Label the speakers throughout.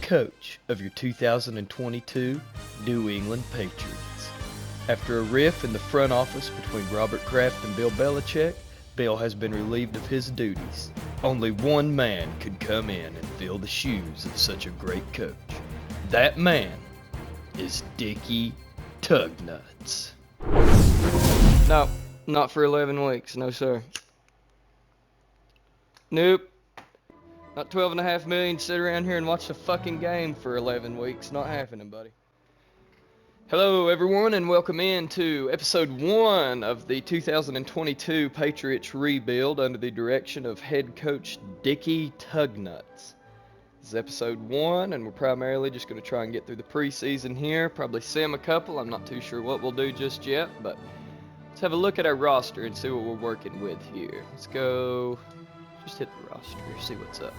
Speaker 1: coach of your 2022 New England Patriots. After a riff in the front office between Robert Kraft and Bill Belichick, Bill has been relieved of his duties. Only one man could come in and fill the shoes of such a great coach. That man is Dickie Tugnuts.
Speaker 2: No, not for 11 weeks. No, sir. Nope. Not 12.5 million sit around here and watch the fucking game for 11 weeks. Not happening, buddy. Hello, everyone, and welcome in to episode 1 of the 2022 Patriots rebuild under the direction of head coach Dickie Tugnuts. This is episode 1, and we're primarily just going to try and get through the preseason here. Probably sim a couple. I'm not too sure what we'll do just yet, but let's have a look at our roster and see what we're working with here. Let's go. Just hit the roster, see what's up.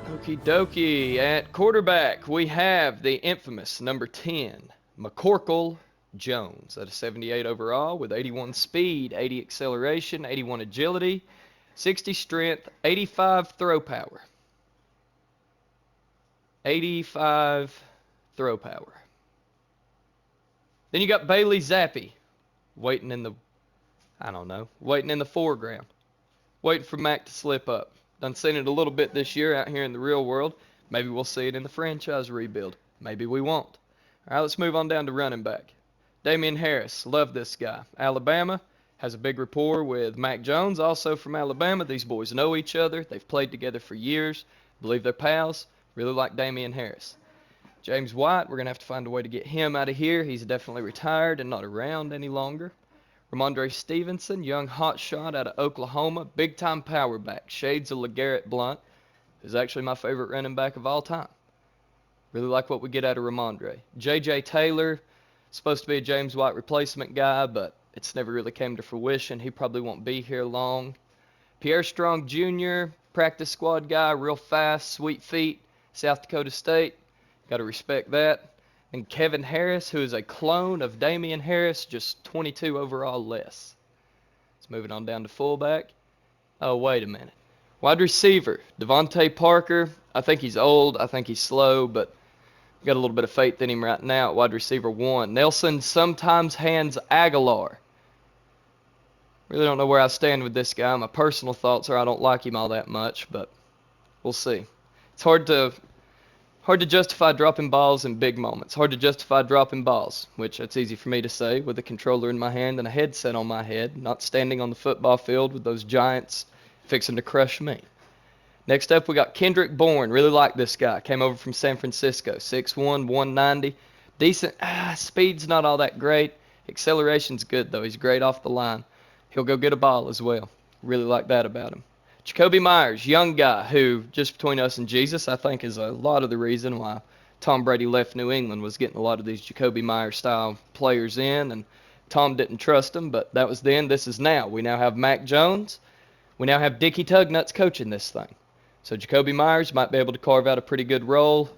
Speaker 2: Okie dokie. At quarterback, we have the infamous number 10, McCorkle Jones, at a 78 overall with 81 speed, 80 acceleration, 81 agility, 60 strength, 85 throw power. 85 throw power. Then you got Bailey Zappi waiting in the foreground. Waiting for Mac to slip up. Done seen it a little bit this year out here in the real world. Maybe we'll see it in the franchise rebuild. Maybe we won't. All right, let's move on down to running back. Damian Harris, love this guy. Alabama, has a big rapport with Mac Jones, also from Alabama. These boys know each other. They've played together for years. Believe they're pals. Really like Damian Harris. James White, we're going to have to find a way to get him out of here. He's definitely retired and not around any longer. Ramondre Stevenson, young hotshot out of Oklahoma, big-time power back, shades of LeGarrette Blount, who's actually my favorite running back of all time. Really like what we get out of Ramondre. J.J. Taylor, supposed to be a James White replacement guy, but it's never really came to fruition. He probably won't be here long. Pierre Strong Jr., practice squad guy, real fast, sweet feet, South Dakota State. Got to respect that. And Kevin Harris, who is a clone of Damian Harris, just 22 overall less. Let's move it on down to fullback. Oh, wait a minute. Wide receiver, Devontae Parker. I think he's old. I think he's slow, but got a little bit of faith in him right now at wide receiver 1. Nelson sometimes hands Aguilar. Really don't know where I stand with this guy. My personal thoughts are I don't like him all that much, but we'll see. It's hard to justify dropping balls in big moments. Hard to justify dropping balls, which it's easy for me to say with a controller in my hand and a headset on my head, not standing on the football field with those giants fixing to crush me. Next up, we got Kendrick Bourne. Really like this guy. Came over from San Francisco. 6'1", 190. Decent. Speed's not all that great. Acceleration's good, though. He's great off the line. He'll go get a ball as well. Really like that about him. Jacoby Myers, young guy who, just between us and Jesus, I think is a lot of the reason why Tom Brady left New England, was getting a lot of these Jacoby Myers-style players in, and Tom didn't trust them, but that was then. This is now. We now have Mac Jones. We now have Dickie Tugnuts coaching this thing. So Jacoby Myers might be able to carve out a pretty good role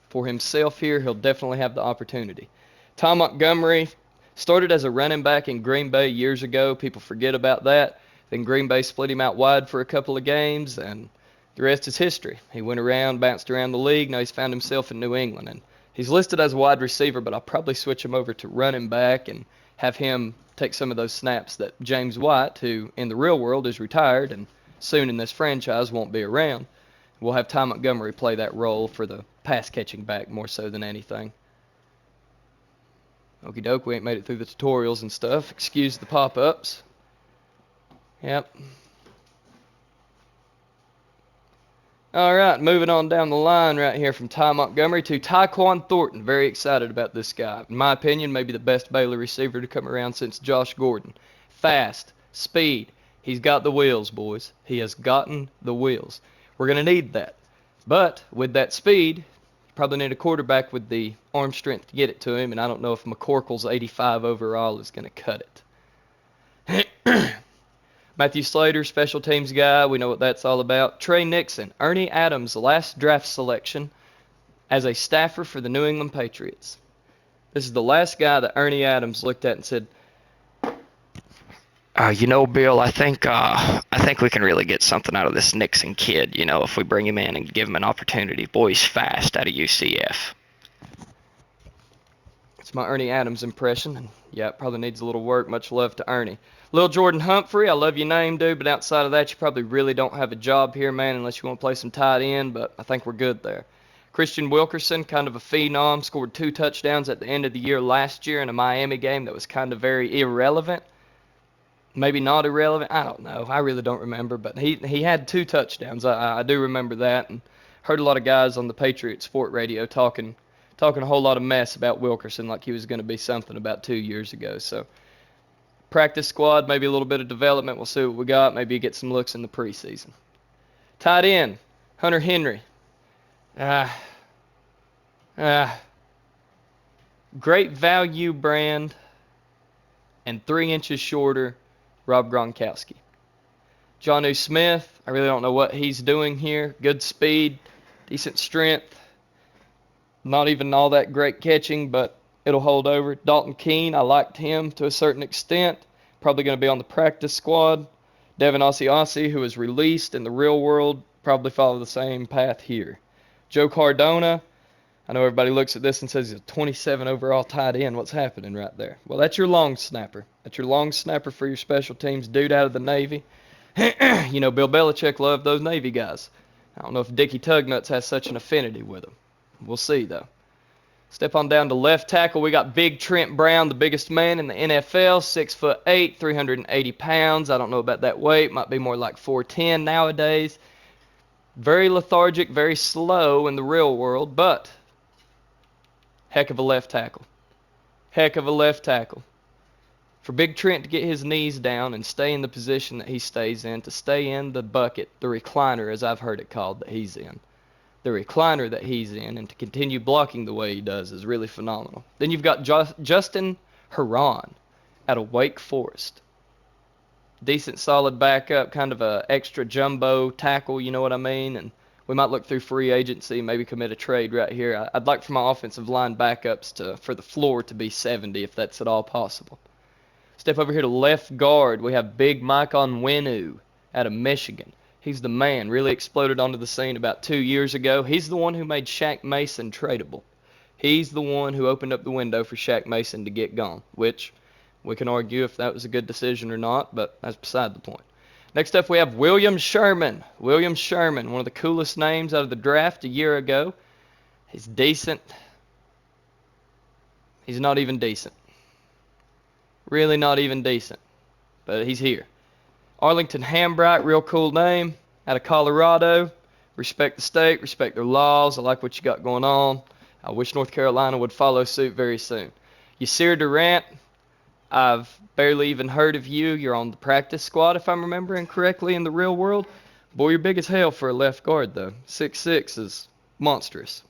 Speaker 2: for himself here. He'll definitely have the opportunity. Tom Montgomery started as a running back in Green Bay years ago. People forget about that. Then Green Bay split him out wide for a couple of games, and the rest is history. He went around, bounced around the league. Now he's found himself in New England. And he's listed as a wide receiver, but I'll probably switch him over to running back and have him take some of those snaps that James White, who in the real world is retired and soon in this franchise won't be around. We'll have Ty Montgomery play that role for the pass-catching back more so than anything. Okie doke, we ain't made it through the tutorials and stuff. Excuse the pop-ups. Yep. All right, moving on down the line right here from Ty Montgomery to Tyquan Thornton. Very excited about this guy. In my opinion, maybe the best Baylor receiver to come around since Josh Gordon. Fast, speed. He's got the wheels, boys. He has gotten the wheels. We're going to need that. But with that speed, you probably need a quarterback with the arm strength to get it to him, and I don't know if McCorkle's 85 overall is going to cut it. Matthew Slater, special teams guy. We know what that's all about. Trey Nixon, Ernie Adams' last draft selection as a staffer for the New England Patriots. This is the last guy that Ernie Adams looked at and said,
Speaker 3: Bill, I think we can really get something out of this Nixon kid. If we bring him in and give him an opportunity. Boy, he's fast out of UCF.
Speaker 2: It's my Ernie Adams impression, and yeah, it probably needs a little work. Much love to Ernie. Lil Jordan Humphrey, I love your name, dude, but outside of that, you probably really don't have a job here, man, unless you want to play some tight end, but I think we're good there. Christian Wilkerson, kind of a phenom, scored 2 touchdowns at the end of the year last year in a Miami game that was kind of very irrelevant. Maybe not irrelevant. I don't know. I really don't remember, but he had 2 touchdowns. I do remember that, and heard a lot of guys on the Patriots sport radio talking a whole lot of mess about Wilkerson like he was going to be something about 2 years ago. So practice squad, maybe a little bit of development. We'll see what we got. Maybe get some looks in the preseason. Tight end, Hunter Henry. Great value brand and 3 inches shorter, Rob Gronkowski. Jonnu Smith, I really don't know what he's doing here. Good speed, decent strength. Not even all that great catching, but it'll hold over. Dalton Keene, I liked him to a certain extent. Probably going to be on the practice squad. Devin Asiasi, who was released in the real world, probably follow the same path here. Joe Cardona, I know everybody looks at this and says he's a 27 overall tight end. What's happening right there? Well, that's your long snapper. That's your long snapper for your special teams dude out of the Navy. Bill Belichick loved those Navy guys. I don't know if Dickie Tugnuts has such an affinity with them. We'll see, though. Step on down to left tackle. We got Big Trent Brown, the biggest man in the NFL, 6'8", 380 pounds. I don't know about that weight. Might be more like 410 nowadays. Very lethargic, very slow in the real world, but heck of a left tackle. Heck of a left tackle. For Big Trent to get his knees down and stay in the position that he stays in, to stay in the bucket, the recliner, as I've heard it called, that he's in. The recliner that he's in, and to continue blocking the way he does is really phenomenal. Then you've got Justin Herron out of Wake Forest. Decent, solid backup, kind of a extra jumbo tackle, you know what I mean? And we might look through free agency, maybe commit a trade right here. I'd like for my offensive line backups for the floor to be 70, if that's at all possible. Step over here to left guard. We have Big Mike Onwenu out of Michigan. He's the man. Really exploded onto the scene about 2 years ago. He's the one who made Shaq Mason tradable. He's the one who opened up the window for Shaq Mason to get gone, which we can argue if that was a good decision or not, but that's beside the point. Next up, we have William Sherman. William Sherman, one of the coolest names out of the draft a year ago. He's decent. He's not even decent. Really not even decent. But he's here. Arlington Hambright, real cool name, out of Colorado. Respect the state, respect their laws. I like what you got going on. I wish North Carolina would follow suit very soon. Yasir Durant, I've barely even heard of you. You're on the practice squad, if I'm remembering correctly, in the real world. Boy, you're big as hell for a left guard, though. 6'6" is monstrous.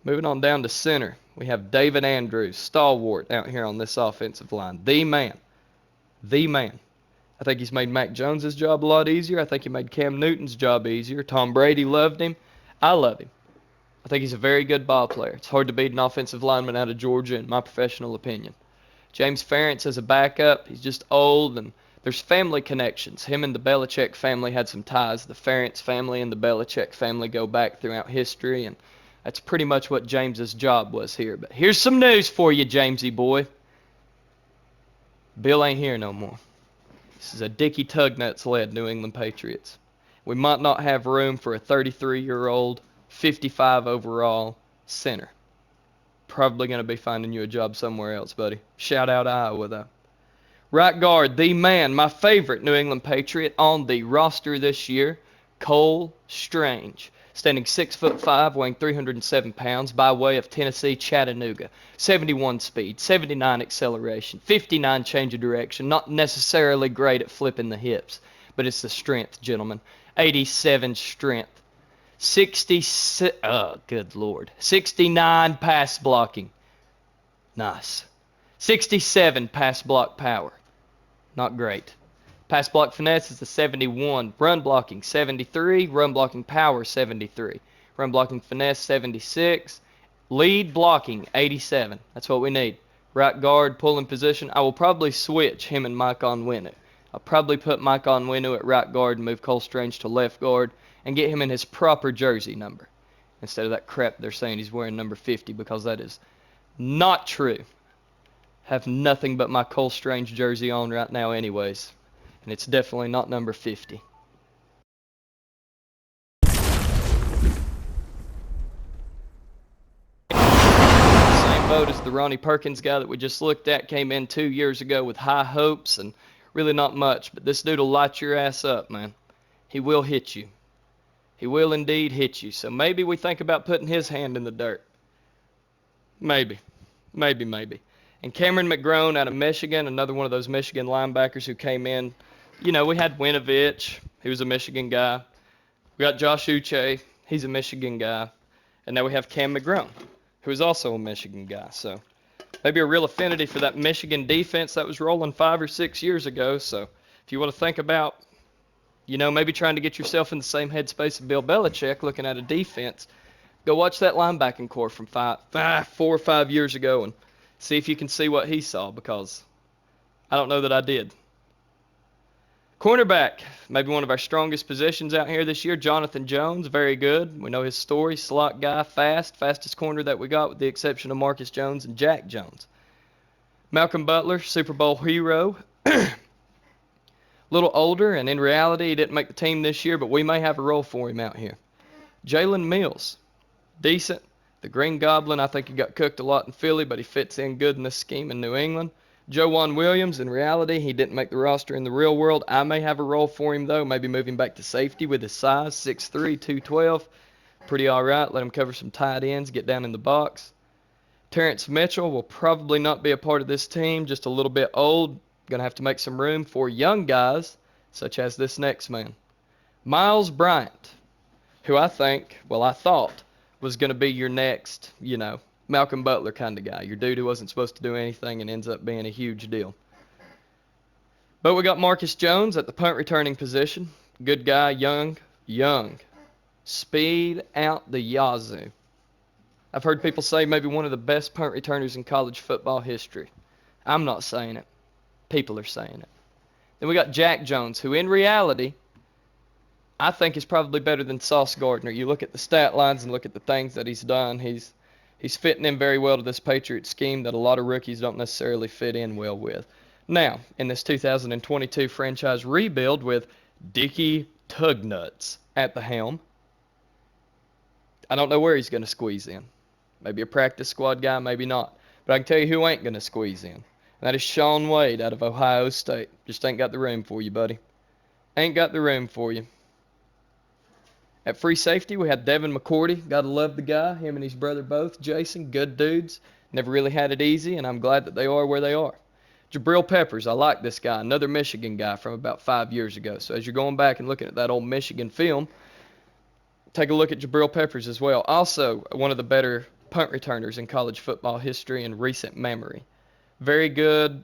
Speaker 2: Moving on down to center, we have David Andrews, stalwart out here on this offensive line. The man. The man. I think he's made Mac Jones' job a lot easier. I think he made Cam Newton's job easier. Tom Brady loved him. I love him. I think he's a very good ball player. It's hard to beat an offensive lineman out of Georgia, in my professional opinion. James Ferentz as a backup. He's just old, and there's family connections. Him and the Belichick family had some ties. The Ferentz family and the Belichick family go back throughout history, and that's pretty much what James's job was here. But here's some news for you, Jamesy boy. Bill ain't here no more. This is a Dickie Tugnuts-led New England Patriots. We might not have room for a 33-year-old, 55 overall center. Probably going to be finding you a job somewhere else, buddy. Shout out Iowa, though. Right guard, the man, my favorite New England Patriot on the roster this year, Cole Strange. Standing 6'5", weighing 307 pounds, by way of Tennessee, Chattanooga. 71 speed, 79 acceleration, 59 change of direction. Not necessarily great at flipping the hips, but it's the strength, gentlemen. 87 strength. 66, oh, good Lord. 69 pass blocking. Nice. 67 pass block power. Not great. Pass block finesse is a 71. Run blocking, 73. Run blocking power, 73. Run blocking finesse, 76. Lead blocking, 87. That's what we need. Right guard, pulling position. I will probably switch him and Mike Onwenu. I'll probably put Mike Onwenu at right guard and move Cole Strange to left guard and get him in his proper jersey number instead of that crap they're saying he's wearing number 50, because that is not true. Have nothing but my Cole Strange jersey on right now anyways, and it's definitely not number 50. Same boat as the Ronnie Perkins guy that we just looked at. Came in 2 years ago with high hopes and really not much, but this dude will light your ass up, man. He will hit you. He will indeed hit you. So maybe we think about putting his hand in the dirt. Maybe. And Cameron McGrone out of Michigan, another one of those Michigan linebackers who came in. You know, we had Winovich, he was a Michigan guy. We got Josh Uche, he's a Michigan guy. And now we have Cam McGrone, who is also a Michigan guy. So maybe a real affinity for that Michigan defense that was rolling 5 or 6 years ago. So if you want to think about, you know, maybe trying to get yourself in the same headspace of Bill Belichick, looking at a defense, go watch that linebacking core from 4 or 5 years ago and see if you can see what he saw, because I don't know that I did. Cornerback, maybe one of our strongest positions out here this year. Jonathan Jones, very good. We know his story. Slot guy, fastest corner that we got with the exception of Marcus Jones and Jack Jones. Malcolm Butler, Super Bowl hero. Little older, and in reality, he didn't make the team this year, but we may have a role for him out here. Jalen Mills, decent. The Green Goblin, I think he got cooked a lot in Philly, but he fits in good in this scheme in New England. Joejuan Williams, in reality, he didn't make the roster in the real world. I may have a role for him, though. Maybe moving back to safety with his size, 6'3", 212. Pretty all right. Let him cover some tight ends, get down in the box. Terrence Mitchell will probably not be a part of this team, just a little bit old. Going to have to make some room for young guys, such as this next man. Miles Bryant, who I thought was going to be your next, you know, Malcolm Butler kind of guy. Your dude who wasn't supposed to do anything and ends up being a huge deal. But we got Marcus Jones at the punt returning position. Good guy, young. Speed out the yazoo. I've heard people say maybe one of the best punt returners in college football history. I'm not saying it. People are saying it. Then we got Jack Jones, who in reality, I think is probably better than Sauce Gardner. You look at the stat lines and look at the things that he's done. He's fitting in very well to this Patriots scheme that a lot of rookies don't necessarily fit in well with. Now, in this 2022 franchise rebuild with Dickie Tugnuts at the helm, I don't know where he's going to squeeze in. Maybe a practice squad guy, maybe not. But I can tell you who ain't going to squeeze in. And that is Shaun Wade out of Ohio State. Just ain't got the room for you, buddy. Ain't got the room for you. At free safety, we had Devin McCourty. Gotta love the guy. Him and his brother both. Jason, good dudes. Never really had it easy, and I'm glad that they are where they are. Jabril Peppers, I like this guy. Another Michigan guy from about 5 years ago. So as you're going back and looking at that old Michigan film, take a look at Jabril Peppers as well. Also, one of the better punt returners in college football history in recent memory. Very good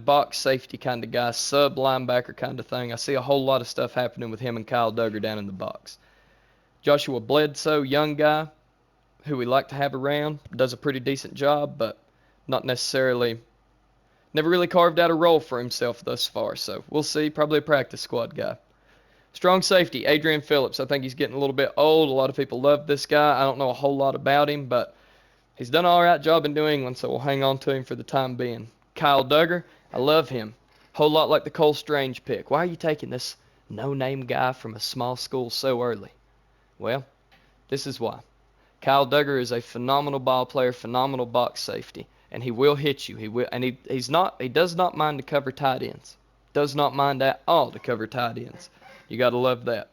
Speaker 2: box safety kind of guy, sub linebacker kind of thing. I see a whole lot of stuff happening with him and Kyle Duggar down in the box. Joshua Bledsoe, young guy who we like to have around, does a pretty decent job, but not necessarily, never really carved out a role for himself thus far. So we'll see, probably a practice squad guy. Strong safety, Adrian Phillips. I think he's getting a little bit old. A lot of people love this guy. I don't know a whole lot about him, but he's done an all right job in New England, so we'll hang on to him for the time being. Kyle Duggar, I love him. Whole lot like the Cole Strange pick. Why are you taking this no-name guy from a small school so early? Well, this is why. Kyle Duggar is a phenomenal ball player, phenomenal box safety, and he will hit you. He does not mind to cover tight ends. Does not mind at all to cover tight ends. You got to love that.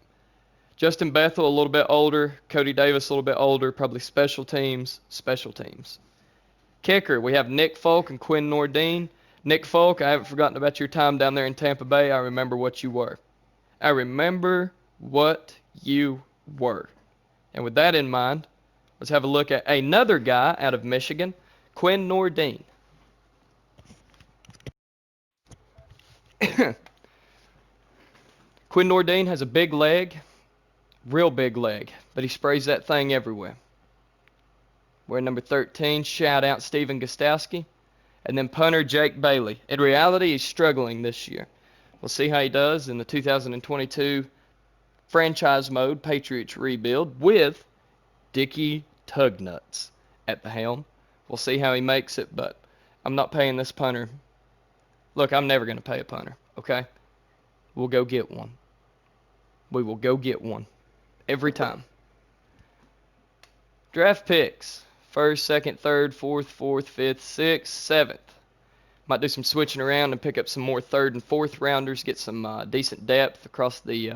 Speaker 2: Justin Bethel, a little bit older. Cody Davis, a little bit older. Probably special teams. Kicker, we have Nick Folk and Quinn Nordine. Nick Folk, I haven't forgotten about your time down there in Tampa Bay. I remember what you were. And with that in mind, let's have a look at another guy out of Michigan, Quinn Nordine. Quinn Nordine has a big leg, real big leg, but he sprays that thing everywhere. Wearing number 13, shout out Steven Gostowski. And then punter Jake Bailey. In reality, he's struggling this year. We'll see how he does in the 2022 franchise mode Patriots rebuild with Dickie Tugnuts at the helm. We'll see how he makes it, but I'm not paying this punter. Look, I'm never going to pay a punter, okay? We'll go get one. We will go get one. Every time. Draft picks. 1st, 2nd, 3rd, 4th, 4th, 5th, 6th, 7th. Might do some switching around and pick up some more 3rd and 4th rounders. Get some decent depth across the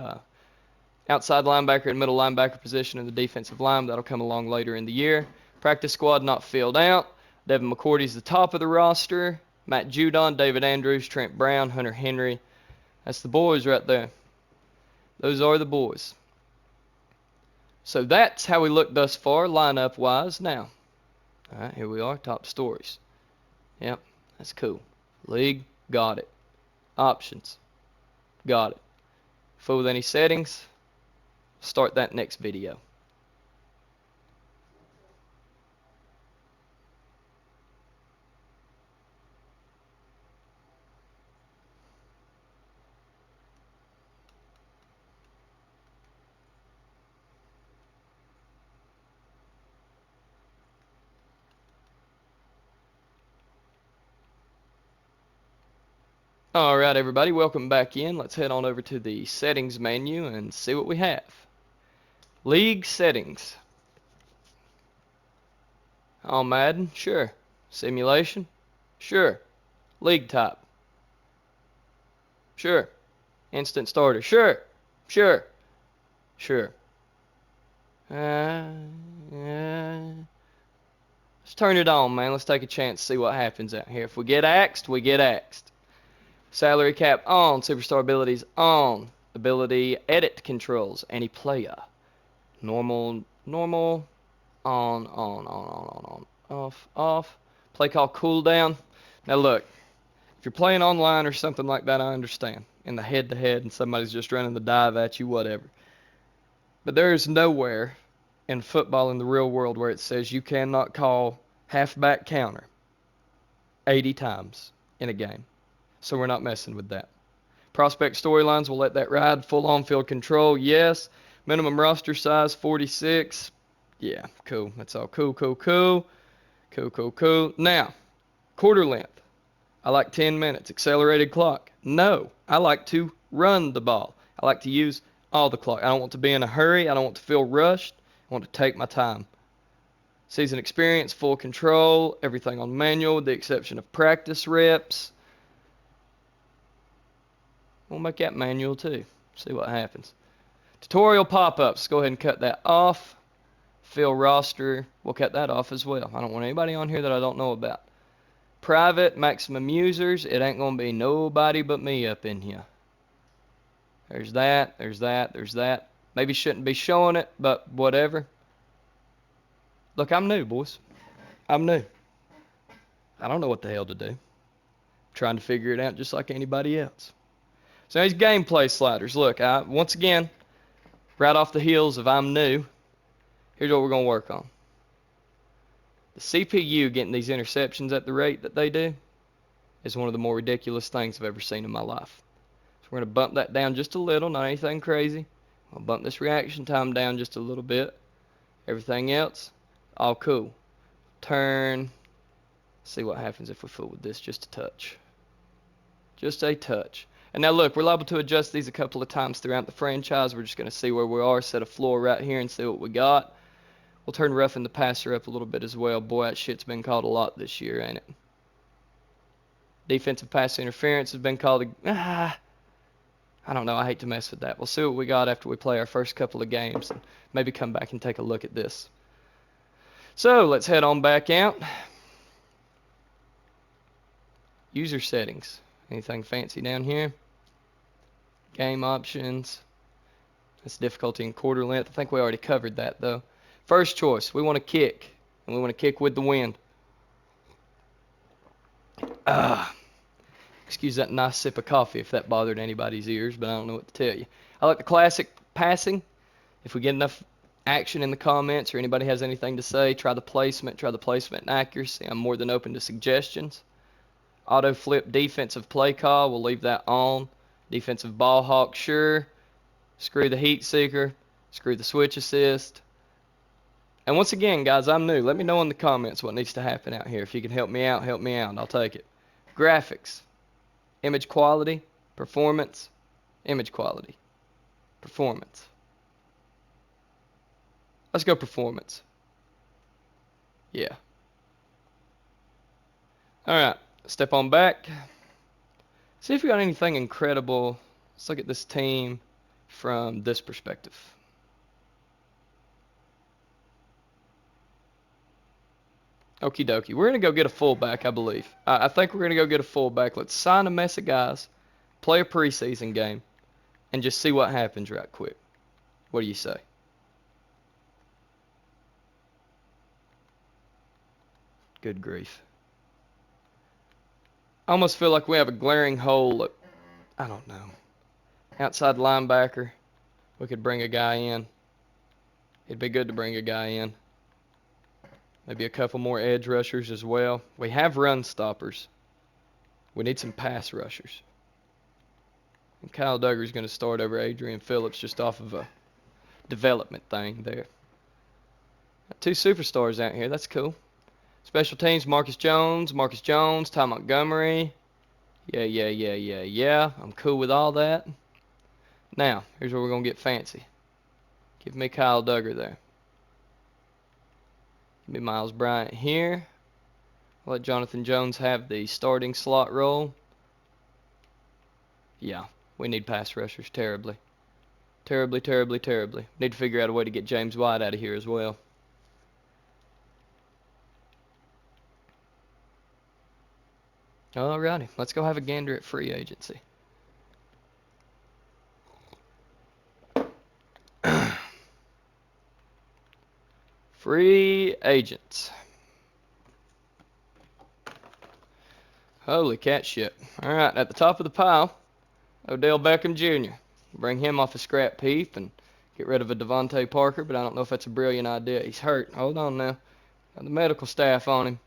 Speaker 2: outside linebacker and middle linebacker position in the defensive line. That'll come along later in the year. Practice squad not filled out. Devin McCourty's the top of the roster. Matt Judon, David Andrews, Trent Brown, Hunter Henry. That's the boys right there. Those are the boys. So that's how we look thus far, lineup-wise. Now, all right, here we are, top stories. Yep, that's cool. League, got it. Options, got it. Fool with any settings, start that next video. All right, everybody, welcome back in. Let's head on over to the settings menu and see what we have. League settings. All Madden, sure. Simulation, sure. League type, sure. Instant starter, sure. Sure. Sure. Let's turn it on, man. Let's take a chance, see what happens out here. If we get axed, we get axed. Salary cap on, superstar abilities on, ability edit controls, any player, normal, on, off, play call cooldown. Now look, if you're playing online or something like that, I understand. In the head-to-head and somebody's just running the dive at you, whatever. But there's nowhere in football in the real world where it says you cannot call halfback counter 80 times in a game. So we're not messing with that. Prospect storylines, we'll let that ride. Full on-field control, yes. Minimum roster size, 46. Yeah, cool. That's all cool. Now, quarter length. I like 10 minutes. Accelerated clock. No, I like to run the ball. I like to use all the clock. I don't want to be in a hurry. I don't want to feel rushed. I want to take my time. Season experience, full control, everything on manual with the exception of practice reps. We'll make that manual too. See what happens. Tutorial pop-ups. Go ahead and cut that off. Fill roster. We'll cut that off as well. I don't want anybody on here that I don't know about. Private, maximum users. It ain't going to be nobody but me up in here. There's that. Maybe shouldn't be showing it, but whatever. Look, I'm new, boys. I'm new. I don't know what the hell to do. I'm trying to figure it out just like anybody else. So these gameplay sliders. Look, once again, right off the heels of I'm new, here's what we're going to work on. The CPU getting these interceptions at the rate that they do is one of the more ridiculous things I've ever seen in my life. So we're going to bump that down just a little, not anything crazy. I'll bump this reaction time down just a little bit. Everything else, all cool. Turn. See what happens if we fool with this just a touch. Just a touch. And now look, we're liable to adjust these a couple of times throughout the franchise. We're just going to see where we are, set a floor right here and see what we got. We'll turn roughing the passer up a little bit as well. Boy, that shit's been called a lot this year, ain't it? Defensive pass interference has been called I don't know. I hate to mess with that. We'll see what we got after we play our first couple of games and maybe come back and take a look at this. So let's head on back out. User settings. Anything fancy down here? Game options. That's difficulty in quarter length. I think we already covered that though. First choice, we want to kick. And we want to kick with the wind. Excuse that nice sip of coffee if that bothered anybody's ears, but I don't know what to tell you. I like the classic passing. If we get enough action in the comments, or anybody has anything to say, try the placement and accuracy. I'm more than open to suggestions. Auto flip defensive play call, we'll leave that on. Defensive ball hawk, sure. Screw the heat seeker. Screw the switch assist. And once again, guys, I'm new. Let me know in the comments what needs to happen out here. If you can help me out, help me out. I'll take it. Graphics. Image quality. Performance. Image quality. Performance. Let's go performance. Yeah. Alright. Step on back. See if we got anything incredible. Let's look at this team from this perspective. Okie dokie. We're going to go get a fullback, I believe. I think we're going to go get a fullback. Let's sign a mess of guys, play a preseason game, and just see what happens right quick. What do you say? Good grief. I almost feel like we have a glaring hole at, I don't know, outside linebacker. We could bring a guy in. It'd be good to bring a guy in. Maybe a couple more edge rushers as well. We have run stoppers. We need some pass rushers. And Kyle Duggar's going to start over Adrian Phillips just off of a development thing there. Got 2 superstars out here. That's cool. Special teams, Marcus Jones, Ty Montgomery. Yeah. I'm cool with all that. Now, here's where we're going to get fancy. Give me Kyle Duggar there. Give me Miles Bryant here. I'll let Jonathan Jones have the starting slot role. Yeah, we need pass rushers terribly. Terribly. Need to figure out a way to get James White out of here as well. Alrighty, let's go have a gander at free agency. Free agents. Holy cat shit. Alright, at the top of the pile, Odell Beckham Jr. Bring him off a scrap heap and get rid of a Devontae Parker, but I don't know if that's a brilliant idea. He's hurt. Hold on now. Got the medical staff on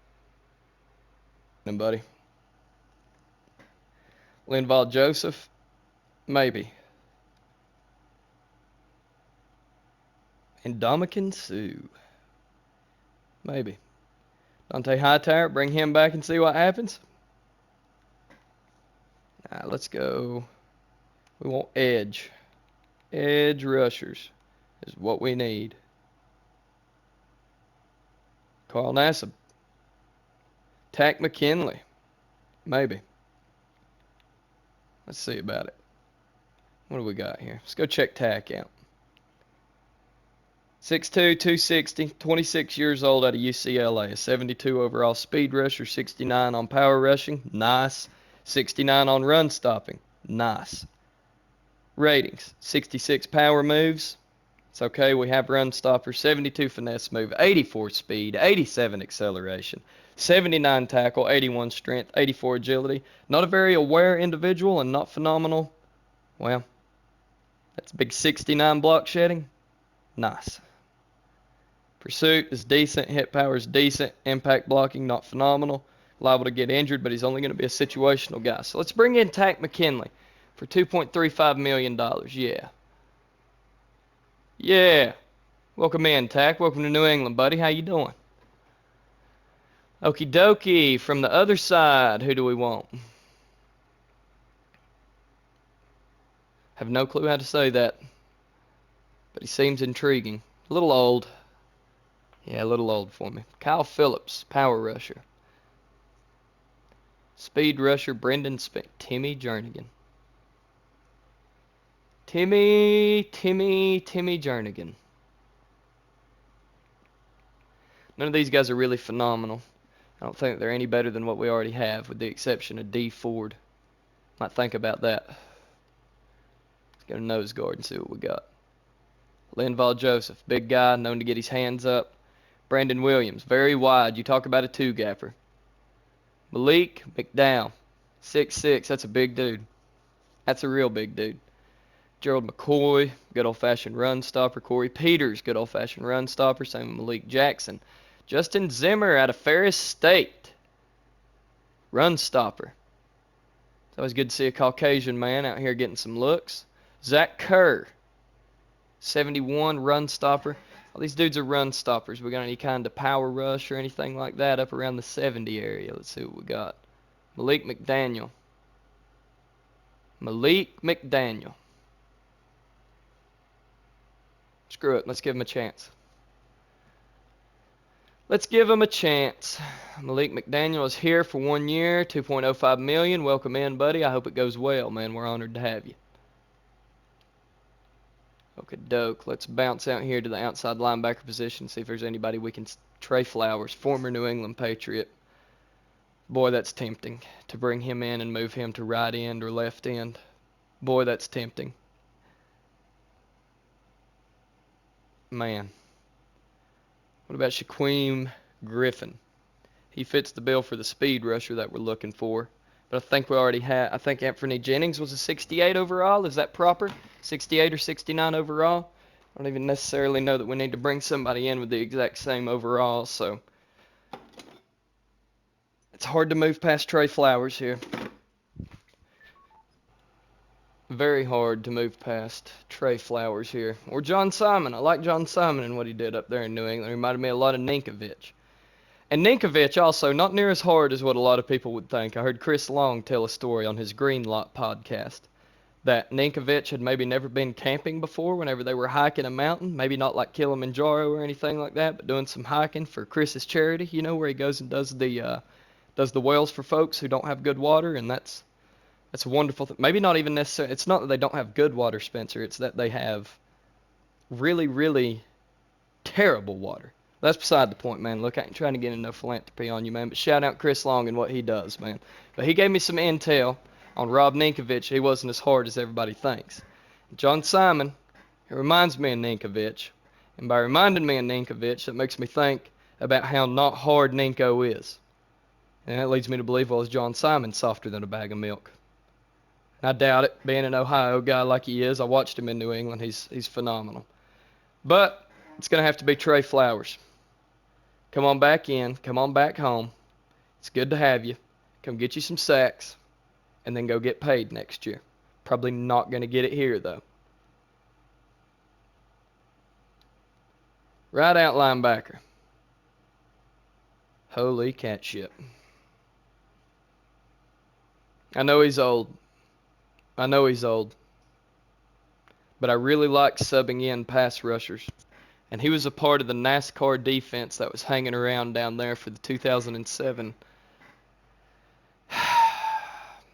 Speaker 2: him. Buddy. Linval Joseph? Maybe. And Ndamukong Suh? Maybe. Dante Hightower, bring him back and see what happens. Let's go. We want edge. Edge rushers is what we need. Carl Nassib. Tack McKinley. Maybe. Let's see about it. What do we got here? Let's go check Tack out. 6'2", 260, 26 years old out of UCLA. A 72 overall speed rusher, 69 on power rushing. Nice. 69 on run stopping. Nice. Ratings, 66 power moves. It's okay, we have run stoppers. 72 finesse move, 84 speed, 87 acceleration, 79 tackle, 81 strength, 84 agility. Not a very aware individual and not phenomenal. Well, that's a big 69 block shedding. Nice. Pursuit is decent. Hit power is decent. Impact blocking, not phenomenal. Liable to get injured, but he's only going to be a situational guy. So let's bring in Tack McKinley for $2.35 million. Yeah. Yeah. Welcome in, Tack. Welcome to New England, buddy. How you doing? Okie dokie. From the other side, who do we want? Have no clue how to say that, but he seems intriguing. A little old. Yeah, a little old for me. Kyle Phillips, power rusher. Speed rusher, Brendan Smith. Timmy Jernigan. Timmy Jernigan. None of these guys are really phenomenal. I don't think they're any better than what we already have, with the exception of D. Ford. Might think about that. Let's go to nose guard and see what we got. Linval Joseph, big guy, known to get his hands up. Brandon Williams, very wide. You talk about a two-gapper. Malik McDowell, 6'6". That's a big dude. That's a real big dude. Gerald McCoy, good old-fashioned run stopper. Corey Peters, good old-fashioned run stopper. Same with Malik Jackson. Justin Zimmer out of Ferris State, run stopper. It's always good to see a Caucasian man out here getting some looks. Zach Kerr, 71, run stopper. All these dudes are run stoppers. We got any kind of power rush or anything like that up around the 70 area? Let's see what we got. Malik McDaniel. Screw it. Let's give him a chance. Malik McDaniel is here for 1 year, $2.05 million. Welcome in, buddy. I hope it goes well, man. We're honored to have you. Okay, doke. Let's bounce out here to the outside linebacker position, see if there's anybody we can. Trey Flowers, former New England Patriot. Boy, that's tempting to bring him in and move him to right end or left end. Boy, that's tempting. Man. What about Shaquem Griffin? He fits the bill for the speed rusher that we're looking for. But I think we already had, I think Anthony Jennings was a 68 overall. Is that proper? 68 or 69 overall? I don't even necessarily know that we need to bring somebody in with the exact same overall, so it's hard to move past Trey Flowers here. Very hard to move past Trey Flowers here. Or John Simon. I like John Simon and what he did up there in New England. He reminded me a lot of Ninkovich. And Ninkovich also, not near as hard as what a lot of people would think. I heard Chris Long tell a story on his Greenlock podcast that Ninkovich had maybe never been camping before whenever they were hiking a mountain. Maybe not like Kilimanjaro or anything like that, but doing some hiking for Chris's charity, you know, where he goes and does the wells for folks who don't have good water, and that's a wonderful thing. Maybe not even necessarily, it's not that they don't have good water, Spencer, it's that they have really, really terrible water. That's beside the point, man. Look, I ain't trying to get into no philanthropy on you, man, but shout out Chris Long and what he does, man. But he gave me some intel on Rob Ninkovich. He wasn't as hard as everybody thinks. John Simon, he reminds me of Ninkovich. And by reminding me of Ninkovich, that makes me think about how not hard Ninko is. And that leads me to believe, well, is John Simon softer than a bag of milk? I doubt it, being an Ohio guy like he is. I watched him in New England. He's phenomenal. But it's going to have to be Trey Flowers. Come on back in. Come on back home. It's good to have you. Come get you some sacks, and then go get paid next year. Probably not going to get it here, though. Right out linebacker. Holy cat shit. I know he's old. But I really like subbing in pass rushers. And he was a part of the NASCAR defense that was hanging around down there for the 2007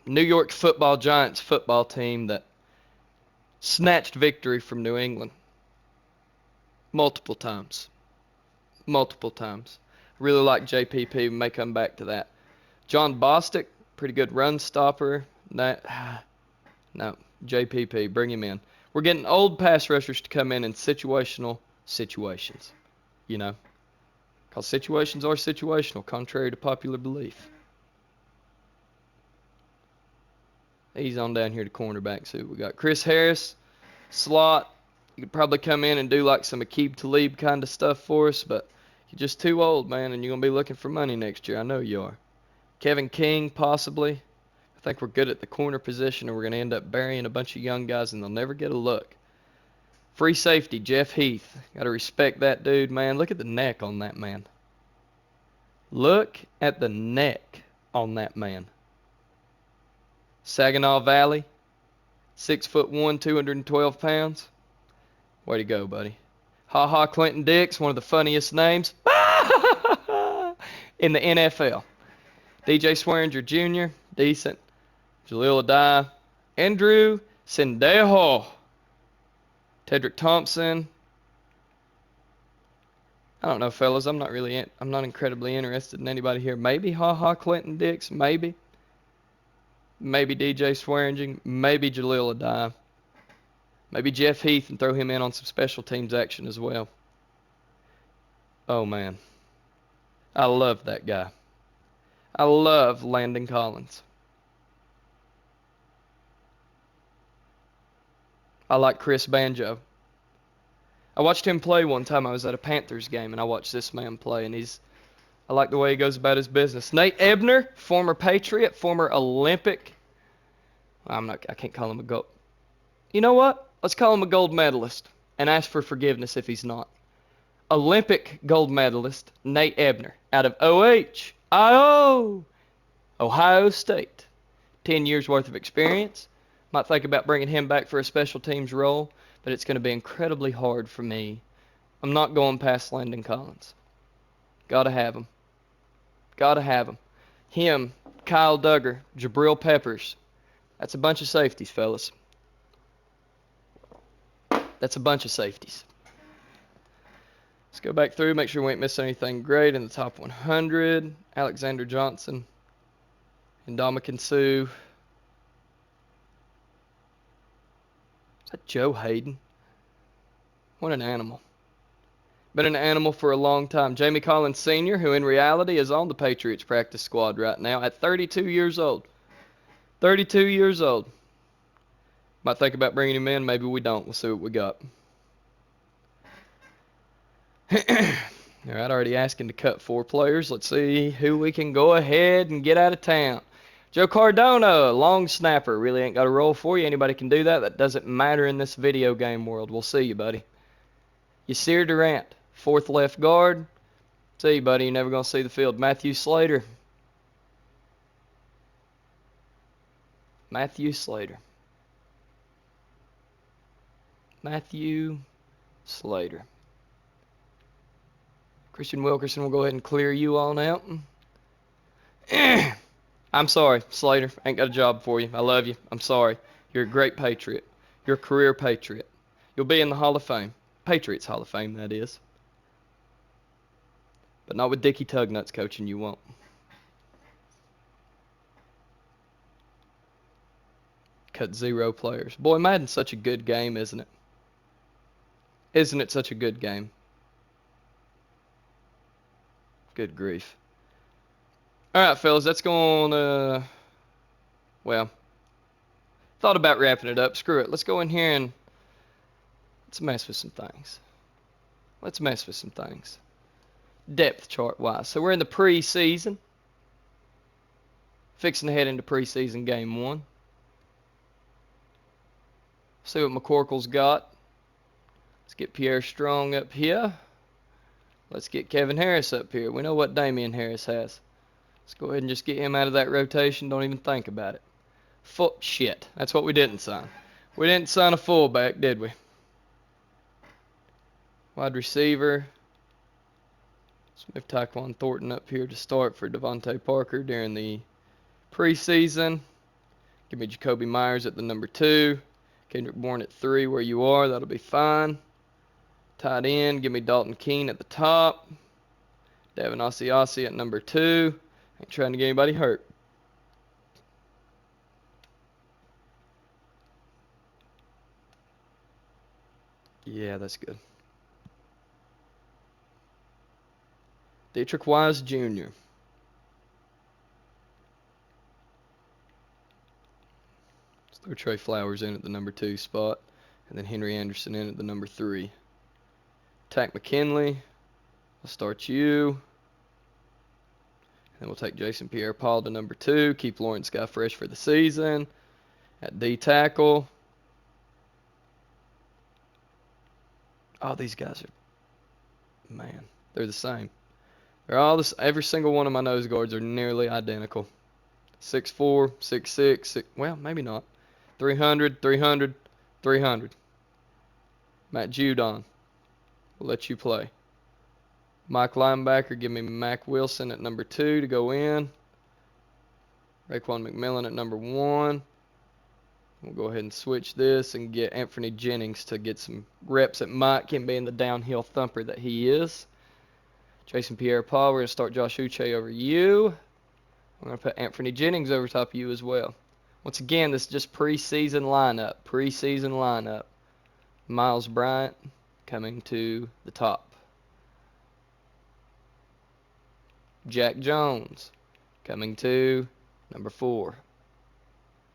Speaker 2: New York Football Giants football team that snatched victory from New England multiple times. Really like JPP. We may come back to that. John Bostic, pretty good run stopper. No, JPP, bring him in. We're getting old pass rushers to come in situational situations, you know, because situations are situational, contrary to popular belief. He's on down here to cornerback, so we got Chris Harris, slot. You could probably come in and do like some Aqib Talib kind of stuff for us, but you're just too old, man, and you're going to be looking for money next year. I know you are. Kevin King, possibly. I think we're good at the corner position, and we're going to end up burying a bunch of young guys, and they'll never get a look. Free safety, Jeff Heath. Got to respect that dude, man. Look at the neck on that man. Saginaw Valley, 6'1", 212 pounds. Way to go, buddy. Ha Clinton Dix, one of the funniest names in the NFL. DJ Swearinger Jr., decent. Jaleel Adai. Andrew Sendejo. Tedrick Thompson. I don't know, fellas. I'm not incredibly interested in anybody here. Maybe Clinton Dix. Maybe. Maybe DJ Swearinger. Maybe Jaleel Adai. Maybe Jeff Heath and throw him in on some special teams action as well. Oh, man. I love that guy. I love Landon Collins. I like Chris Banjo. I watched him play one time. I was at a Panthers game, and I watched this man play, and I like the way he goes about his business. Nate Ebner, former Patriot, former Olympic. I can't call him a gold. You know what? Let's call him a gold medalist and ask for forgiveness if he's not. Olympic gold medalist Nate Ebner out of Ohio State. 10 years worth of experience. Might think about bringing him back for a special teams role, but it's going to be incredibly hard for me. I'm not going past Landon Collins. Gotta have him. Gotta have him. Him, Kyle Duggar, Jabril Peppers. That's a bunch of safeties, fellas. That's a bunch of safeties. Let's go back through, make sure we ain't missing anything great in the top 100. Alexander Johnson, Ndamukong Suh. Is that Joe Hayden? What an animal. Been an animal for a long time. Jamie Collins Sr., who in reality is on the Patriots practice squad right now at 32 years old. 32 years old. Might think about bringing him in. Maybe we don't. We'll see what we got. All right, already asking to cut 4 players. Let's see who we can go ahead and get out of town. Joe Cardona, long snapper. Really ain't got a role for you. Anybody can do that. That doesn't matter in this video game world. We'll see you, buddy. Yasir Durant, 4th left guard. See you, buddy. You're never going to see the field. Matthew Slater. Matthew Slater. Christian Wilkerson will go ahead and clear you on out. I'm sorry, Slater. Ain't got a job for you. I love you. I'm sorry. You're a great Patriot. You're a career Patriot. You'll be in the Hall of Fame. Patriots Hall of Fame, that is. But not with Dickie Tugnuts coaching, you won't. Cut 0 players. Boy, Madden's such a good game, isn't it? Isn't it such a good game? Good grief. Alright, fellas, that's going well, thought about wrapping it up. Screw it. Let's go in here and let's mess with some things. Depth chart-wise. So we're in the preseason. Fixing to head into preseason game 1. See what McCorkle's got. Let's get Pierre Strong up here. Let's get Kevin Harris up here. We know what Damian Harris has. Let's go ahead and just get him out of that rotation. Don't even think about it. Shit. That's what we didn't sign. We didn't sign a fullback, did we? Wide receiver. Let's move Tyquan Thornton up here to start for Devontae Parker during the preseason. Give me Jacoby Myers at the number 2. Kendrick Bourne at 3 where you are. That'll be fine. Tight end, give me Dalton Keene at the top. Devin Asiasi at number 2. Ain't trying to get anybody hurt. Yeah, that's good. Dietrich Wise Jr. Let's throw Trey Flowers in at the number 2 spot. And then Henry Anderson in at the number 3. Tack McKinley. I'll start you. And we'll take Jason Pierre-Paul to number 2. Keep Lawrence Guy fresh for the season. At D tackle. Oh, these guys are, man, they're the same. They're all this. Every single one of my nose guards are nearly identical. 6'4", 6'6", well, maybe not. 300, 300, 300. Matt Judon. We'll let you play. Mike linebacker, give me Mac Wilson at number 2 to go in. Raekwon McMillan at number 1. We'll go ahead and switch this and get Anthony Jennings to get some reps at Mike, him being the downhill thumper that he is. Jason Pierre-Paul, we're going to start Josh Uche over you. We're going to put Anthony Jennings over top of you as well. Once again, this is just preseason lineup. Miles Bryant coming to the top. Jack Jones coming to number 4.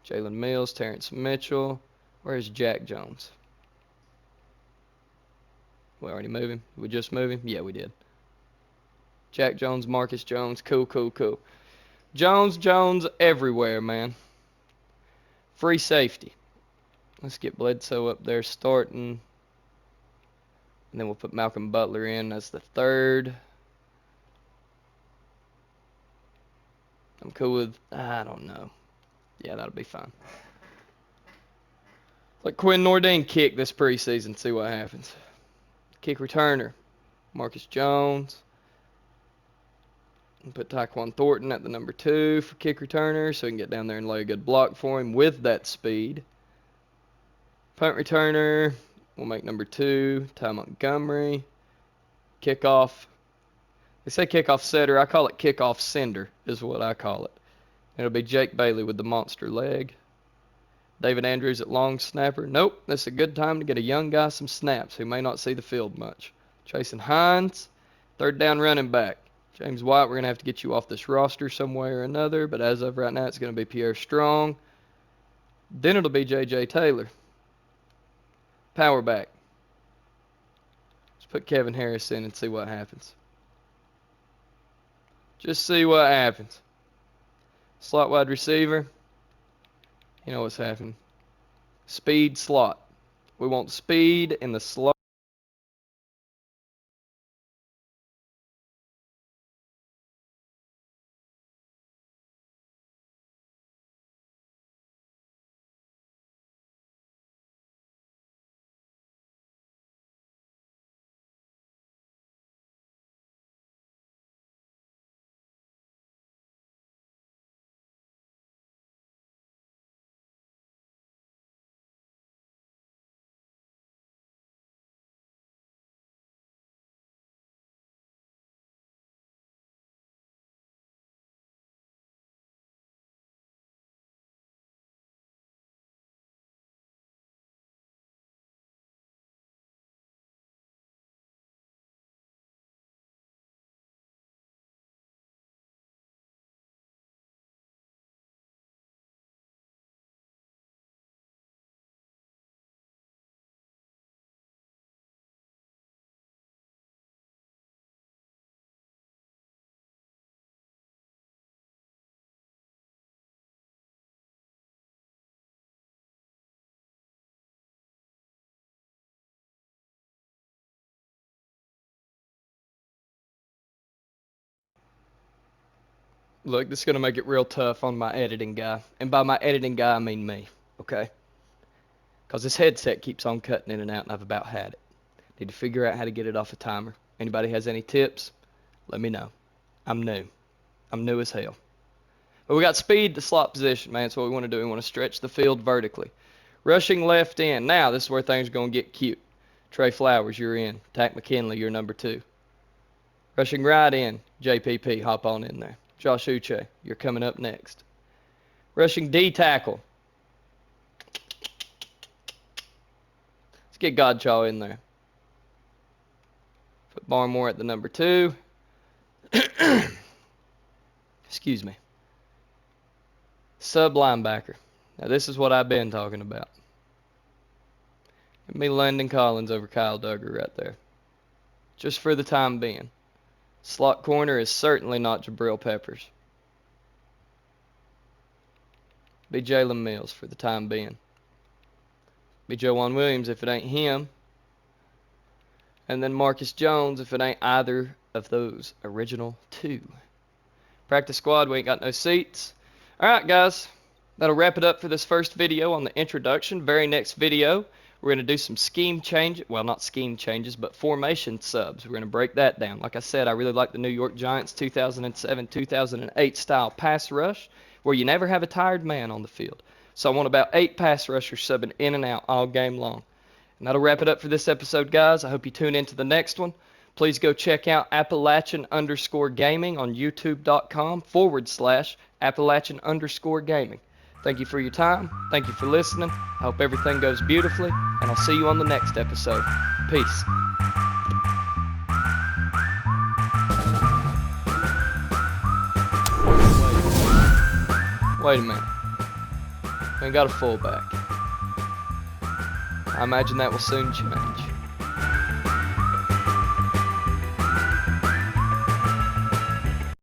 Speaker 2: Jalen Mills, Terrence Mitchell. Where's Jack Jones? We already move him. We just move him? Yeah, we did. Jack Jones, Marcus Jones. Cool, cool, cool. Jones everywhere, man. Free safety. Let's get Bledsoe up there starting. And then we'll put Malcolm Butler in as the third. I'm cool with, I don't know. Yeah, that'll be fine. Let Quinn Nordine kick this preseason, see what happens. Kick returner, Marcus Jones. And put Tyquan Thornton at the number 2 for kick returner so he can get down there and lay a good block for him with that speed. Punt returner, we'll make number 2, Ty Montgomery. Kickoff. They say kickoff setter. I call it kickoff sender is what I call it. It'll be Jake Bailey with the monster leg. David Andrews at long snapper. Nope, that's a good time to get a young guy some snaps who may not see the field much. Jason Hines, third down running back. James White, we're going to have to get you off this roster some way or another, but as of right now, it's going to be Pierre Strong. Then it'll be J.J. Taylor. Power back. Let's put Kevin Harris in and see what happens. Just see what happens. Slot wide receiver. You know what's happening. Speed slot. We want speed in the slot. Look, this is going to make it real tough on my editing guy. And by my editing guy, I mean me, okay? Because this headset keeps on cutting in and out, and I've about had it. Need to figure out how to get it off a timer. Anybody has any tips? Let me know. I'm new. I'm new as hell. But we got speed to slot position, man. That's what we want to do. We want to stretch the field vertically. Rushing left in. Now, this is where things are going to get cute. Trey Flowers, you're in. Tack McKinley, you're number 2. Rushing right in. JPP, hop on in there. Josh Uche, you're coming up next. Rushing D tackle. Let's get Godchaw in there. Put Barmore at the number 2. Excuse me. Sub linebacker. Now this is what I've been talking about. Give me Landon Collins over Kyle Duggar right there. Just for the time being. Slot corner is certainly not Jabril Peppers. Be Jalen Mills for the time being. Be Joejuan Williams if it ain't him. And then Marcus Jones if it ain't either of those original 2. Practice squad, we ain't got no seats. Alright guys, that'll wrap it up for this first video on the introduction. Very next video, we're going to do some scheme changes. Well, not scheme changes, but formation subs. We're going to break that down. Like I said, I really like the New York Giants 2007-2008 style pass rush, where you never have a tired man on the field. So I want about 8 pass rushers subbing in and out all game long. And that'll wrap it up for this episode, guys. I hope you tune into the next one. Please go check out Appalachian_gaming on youtube.com/Appalachian_gaming. Thank you for your time. Thank you for listening. I hope everything goes beautifully, and I'll see you on the next episode. Peace. Wait a minute. We ain't got a fullback. I imagine that will soon change.